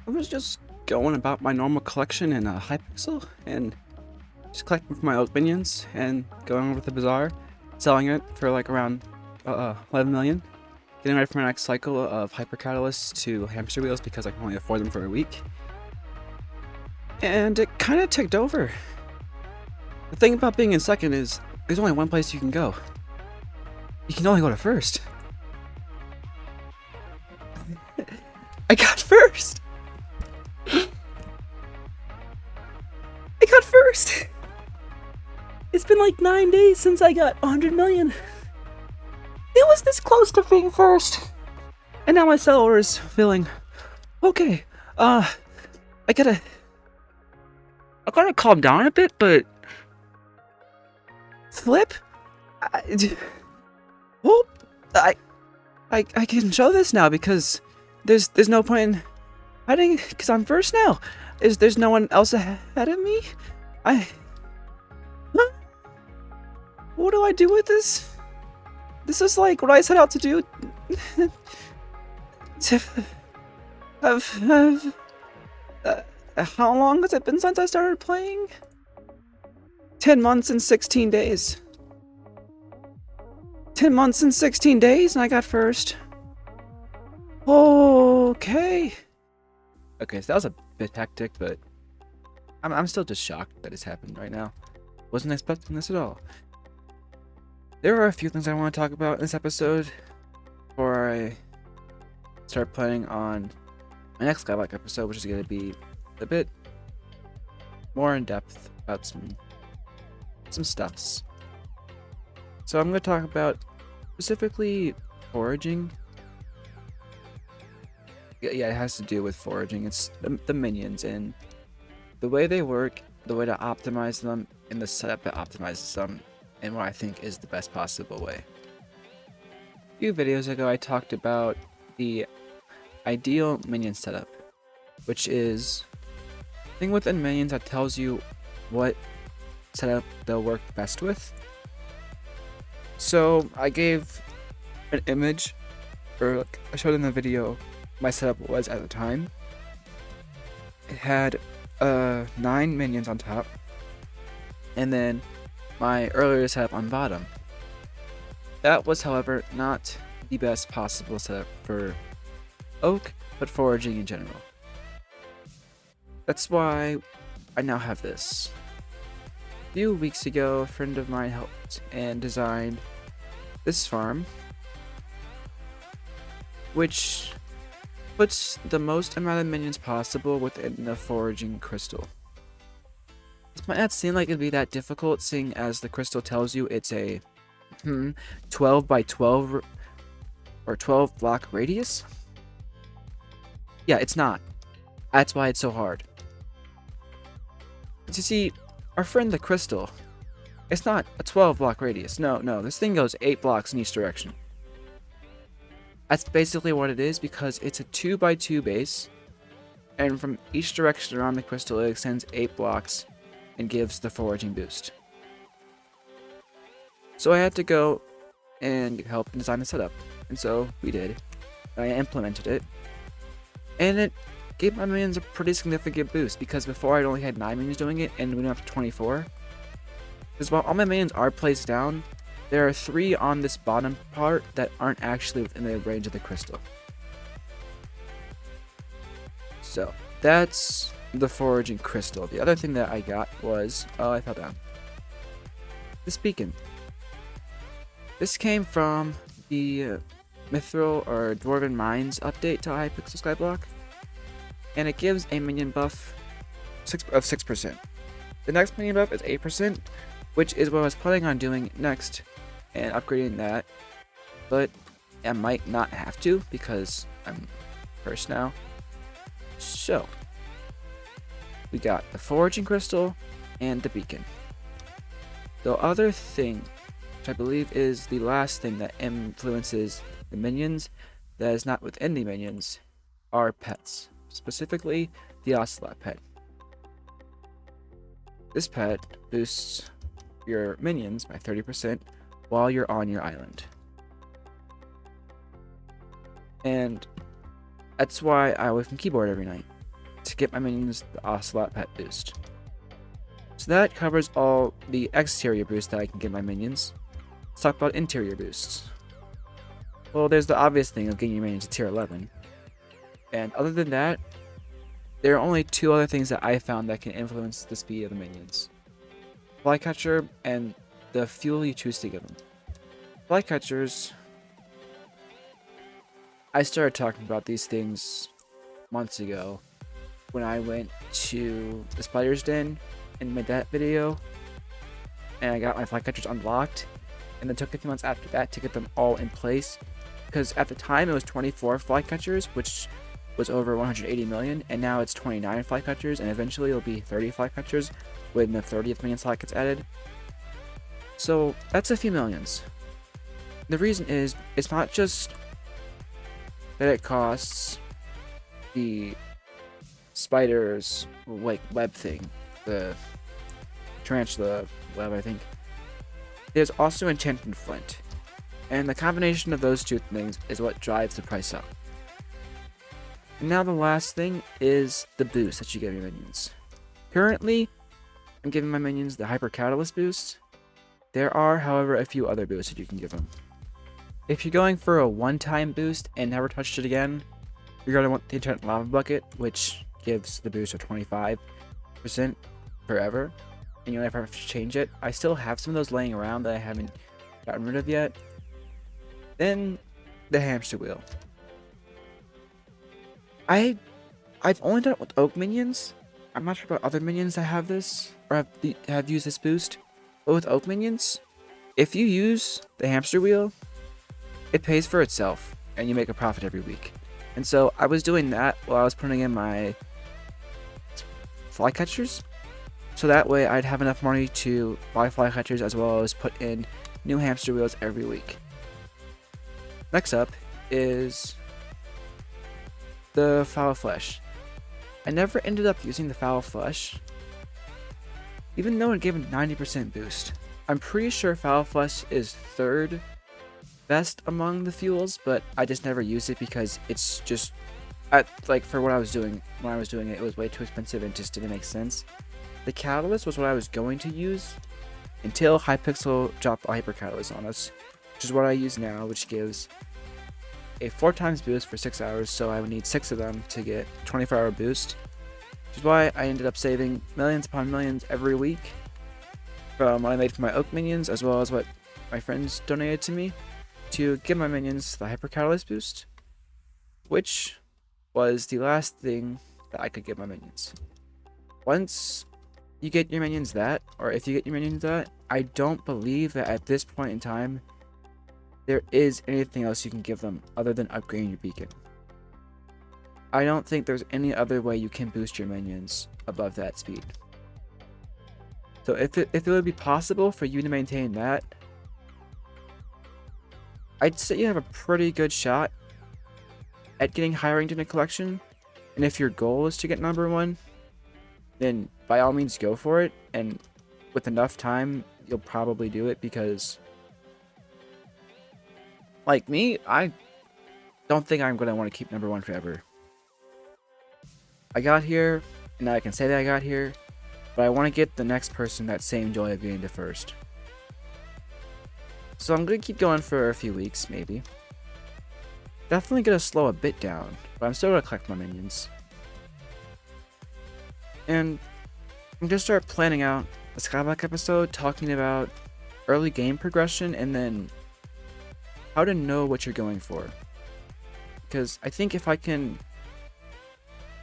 I was just going about my normal collection in Hypixel and just collecting for my old minions and going over to the bazaar, selling it for like around 11 million. Getting ready for my next cycle of hyper catalysts to hamster wheels because I can only afford them for a week. And it kind of ticked over. The thing about being in second is there's only one place you can go. You can only go to first. I got first! I got first! It's been like 9 days since I got 100 million. It was this close to being first. And now my seller is feeling, okay, I gotta calm down a bit, but flip? I can show this now because there's no point in hiding because I'm first now. There's no one else ahead of me? What do I do with this? This is like what I set out to do. How long has it been since I started playing? 10 months and 16 days. 10 months and 16 days and I got first. Okay. Okay, so that was a bit hectic, but I'm still just shocked that it's happened right now. Wasn't expecting this at all. There are a few things I want to talk about in this episode before I start planning on my next Godlike episode, which is going to be a bit more in depth about some stuffs. So I'm going to talk about specifically foraging. Yeah, it has to do with foraging. It's the minions and the way they work, the way to optimize them, and the setup that optimizes them, and what I think is the best possible way. A few videos ago, I talked about the ideal minion setup, which is a thing within minions that tells you what setup they'll work best with. So I gave an image, or like I showed in the video my setup was at the time. It had 9 minions on top, and then my earlier setup on bottom. That was, however, not the best possible setup for oak, but foraging in general. That's why I now have this. A few weeks ago, a friend of mine helped and designed this farm, which puts the most amount of minions possible within the foraging crystal. This might not seem like it'd be that difficult, seeing as the crystal tells you it's a 12 by 12 or 12 block radius. Yeah, it's not. That's why it's so hard. But you see, our friend the crystal, it's not a 12 block radius. No, this thing goes 8 blocks in each direction. That's basically what it is because it's a 2 by 2 base, and from each direction around the crystal it extends 8 blocks and gives the foraging boost. So I had to go and help design the setup, and so we did. I implemented it, and it gave my minions a pretty significant boost because before I'd only had 9 minions doing it, and we went up to 24. Because while all my minions are placed down, there are 3 on this bottom part that aren't actually within the range of the crystal. So that's the foraging crystal. The other thing that I got was, oh, I fell down. This beacon. This came from the Mithril or Dwarven Mines update to Hypixel Skyblock, and it gives a minion buff of 6%. The next minion buff is 8%, which is what I was planning on doing next and upgrading that, but I might not have to because I'm first now. So we got the foraging crystal and the beacon. The other thing, which I believe is the last thing that influences the minions that is not within the minions, are pets, specifically the ocelot pet. This pet boosts your minions by 30% while you're on your island. And that's why I away from keyboard every night. to get my minions the Ocelot Pet boost. So that covers all the exterior boosts that I can give my minions. Let's talk about interior boosts. Well, there's the obvious thing of getting your minions to tier 11. And other than that, there are only two other things that I found that can influence the speed of the minions. Flycatcher and the fuel you choose to give them. Flycatchers, I started talking about these things months ago when I went to the Spider's Den and made that video, and I got my flycatchers unlocked, and then took a few months after that to get them all in place, because at the time it was 24 flycatchers, which was over 180 million, and now it's 29 flycatchers, and eventually it'll be 30 flycatchers when the 30th minion slot gets added. So that's a few millions. The reason is, it's not just that it costs the spider's like web thing, the tarantula web, I think. There's also enchanted flint, and the combination of those two things is what drives the price up. And now the last thing is the boost that you give your minions. Currently, I'm giving my minions the Hyper Catalyst boost. There are, however, a few other boosts that you can give them. If you're going for a one-time boost and never touched it again, you're going to want the Enchanted Lava Bucket, which gives the boost of 25% forever, and you'll never have to change it. I still have some of those laying around that I haven't gotten rid of yet. Then, the Hamster Wheel. I've only done it with Oak minions. I'm not sure about other minions that have this, or have used this boost. But with Oak minions, if you use the Hamster Wheel, it pays for itself, and you make a profit every week. And so I was doing that while I was putting in my flycatchers, so that way I'd have enough money to buy flycatchers as well as put in new hamster wheels every week. Next up is the Foul Flesh. I never ended up using the Foul Flesh, even though it gave a 90% boost. I'm pretty sure Foul Flesh is third best among the fuels, but I just never used it because it's just, for what I was doing, when I was doing it, it was way too expensive and just didn't make sense. The Catalyst was what I was going to use until Hypixel dropped the Hyper Catalyst on us, which is what I use now, which gives a 4x boost for 6 hours, so I would need 6 of them to get 24-hour boost, which is why I ended up saving millions upon millions every week from what I made for my Oak minions, as well as what my friends donated to me, to give my minions the Hyper Catalyst boost, which was the last thing that I could give my minions. Once you get your minions that, or if you get your minions that, I don't believe that at this point in time there is anything else you can give them other than upgrading your beacon. I don't think there's any other way you can boost your minions above that speed. So if it would be possible for you to maintain that, I'd say you have a pretty good shot at getting higher ranked in a collection. And if your goal is to get number 1, then by all means go for it. And with enough time, you'll probably do it, because like me, I don't think I'm going to want to keep number 1 forever. I got here, and I can say that I got here, but I want to get the next person that same joy of getting to first. So I'm going to keep going for a few weeks, maybe. Definitely going to slow a bit down, but I'm still going to collect my minions. And I'm going to start planning out a Skyblock episode talking about early game progression and then how to know what you're going for. Because I think if I can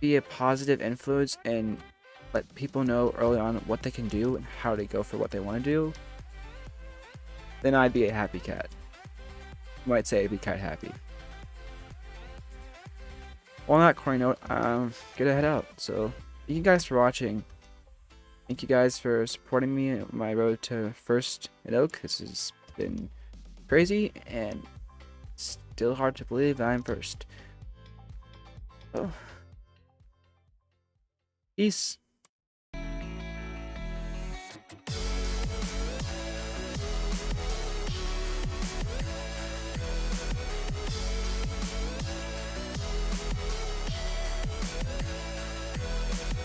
be a positive influence and let people know early on what they can do and how to go for what they want to do, then I'd be a happy cat. You might say I'd be CatHappy. Well, on that corny note, I'm gonna head out. So, thank you guys for watching. Thank you guys for supporting me on my road to first at Oak. This has been crazy and still hard to believe that I'm first. Oh. Peace.